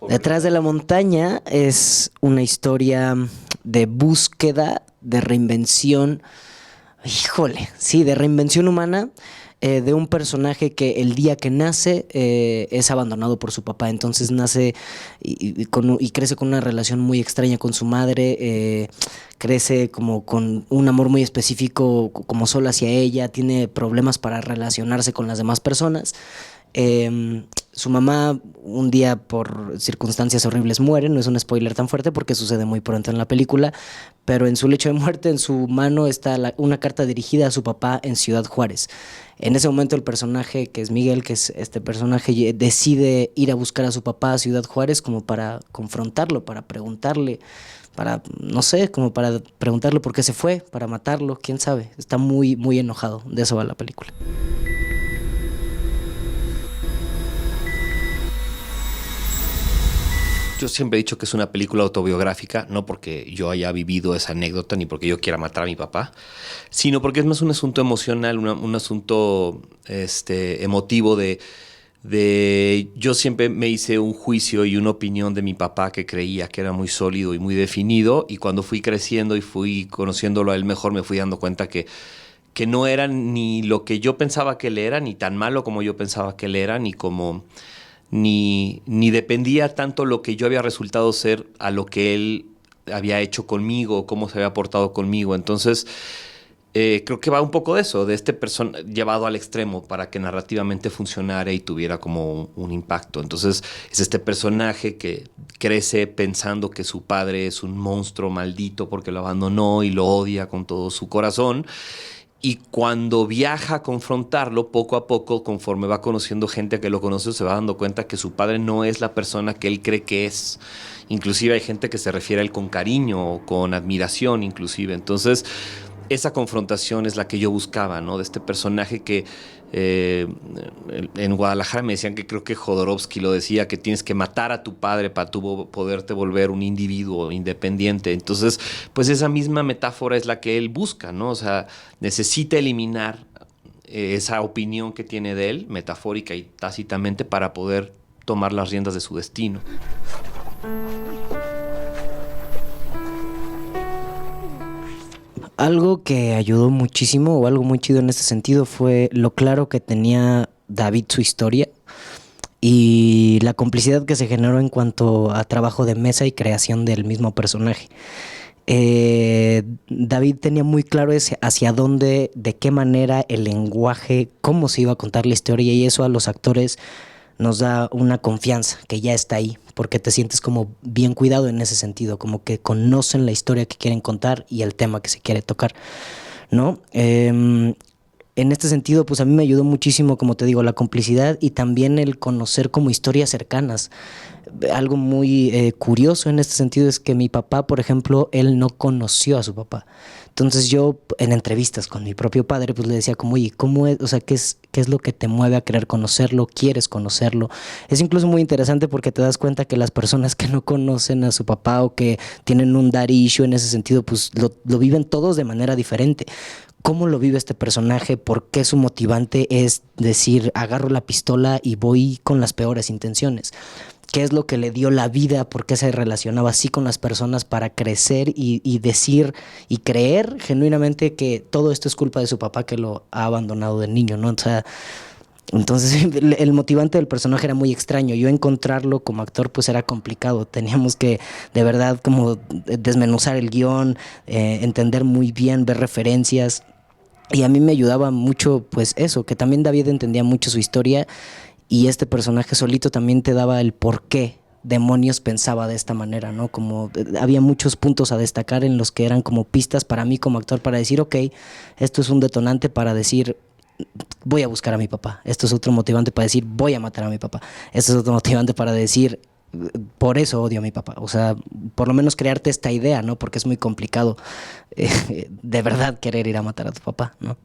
Detrás de la montaña es una historia de búsqueda, de reinvención, híjole, sí, de reinvención humana, de un personaje que el día que nace es abandonado por su papá. Entonces nace y crece con una relación muy extraña con su madre, crece como con un amor muy específico, como solo hacia ella, tiene problemas para relacionarse con las demás personas. Su mamá un día por circunstancias horribles muere, no es un spoiler tan fuerte porque sucede muy pronto en la película, pero en su lecho de muerte, en su mano está una carta dirigida a su papá en Ciudad Juárez. En ese momento el personaje que es Miguel, que es este personaje, decide ir a buscar a su papá a Ciudad Juárez como para confrontarlo, para preguntarle, para, no sé, como para preguntarle por qué se fue, para matarlo, quién sabe. Está muy, muy enojado, de eso va la película. Yo siempre he dicho que es una película autobiográfica, no porque yo haya vivido esa anécdota ni porque yo quiera matar a mi papá, sino porque es más un asunto emocional, un asunto emotivo de yo siempre me hice un juicio y una opinión de mi papá que creía que era muy sólido y muy definido, y cuando fui creciendo y fui conociéndolo a él mejor me fui dando cuenta que no era ni lo que yo pensaba que él era, ni tan malo como yo pensaba que él era, ni dependía tanto lo que yo había resultado ser a lo que él había hecho conmigo, cómo se había portado conmigo. Entonces, creo que va un poco de eso, de este llevado al extremo para que narrativamente funcionara y tuviera como un impacto. Entonces, es este personaje que crece pensando que su padre es un monstruo maldito porque lo abandonó y lo odia con todo su corazón. Y cuando viaja a confrontarlo, poco a poco, conforme va conociendo gente que lo conoce, se va dando cuenta que su padre no es la persona que él cree que es. Inclusive hay gente que se refiere a él con cariño o con admiración, inclusive. Entonces, esa confrontación es la que yo buscaba, ¿no? De este personaje que eh, en Guadalajara me decían que creo que Jodorowsky lo decía, que tienes que matar a tu padre para tu poderte volver un individuo independiente. Entonces, pues esa misma metáfora es la que él busca, ¿no? O sea, necesita eliminar esa opinión que tiene de él, metafórica y tácitamente, para poder tomar las riendas de su destino. Algo que ayudó muchísimo o algo muy chido en este sentido fue lo claro que tenía David su historia y la complicidad que se generó en cuanto a trabajo de mesa y creación del mismo personaje. David tenía muy claro hacia dónde, de qué manera el lenguaje, cómo se iba a contar la historia, y eso a los actores nos da una confianza que ya está ahí, porque te sientes como bien cuidado en ese sentido, como que conocen la historia que quieren contar y el tema que se quiere tocar, ¿no? En este sentido, pues a mí me ayudó muchísimo, como te digo, la complicidad y también el conocer como historias cercanas. Algo muy curioso en este sentido es que mi papá, por ejemplo, él no conoció a su papá. Entonces yo en entrevistas con mi propio padre, pues le decía como, oye, ¿cómo es? O sea, ¿qué es lo que te mueve a querer conocerlo? ¿Quieres conocerlo? Es incluso muy interesante porque te das cuenta que las personas que no conocen a su papá o que tienen un daddy issue en ese sentido, pues lo viven todos de manera diferente. ¿Cómo lo vive este personaje? ¿Por qué su motivante es decir, agarro la pistola y voy con las peores intenciones? ¿Qué es lo que le dio la vida? ¿Por qué se relacionaba así con las personas para crecer y decir y creer genuinamente que todo esto es culpa de su papá que lo ha abandonado de niño, ¿no? O sea, entonces el motivante del personaje era muy extraño. Yo encontrarlo como actor pues era complicado. Teníamos que de verdad como desmenuzar el guión, entender muy bien, ver referencias. Y a mí me ayudaba mucho pues eso, que también David entendía mucho su historia y este personaje solito también te daba el por qué demonios pensaba de esta manera, ¿no? Como había muchos puntos a destacar en los que eran como pistas para mí como actor para decir, ok, esto es un detonante para decir, voy a buscar a mi papá. Esto es otro motivante para decir, voy a matar a mi papá. Esto es otro motivante para decir, por eso odio a mi papá. O sea, por lo menos crearte esta idea, ¿no? Porque es muy complicado de verdad querer ir a matar a tu papá, ¿no?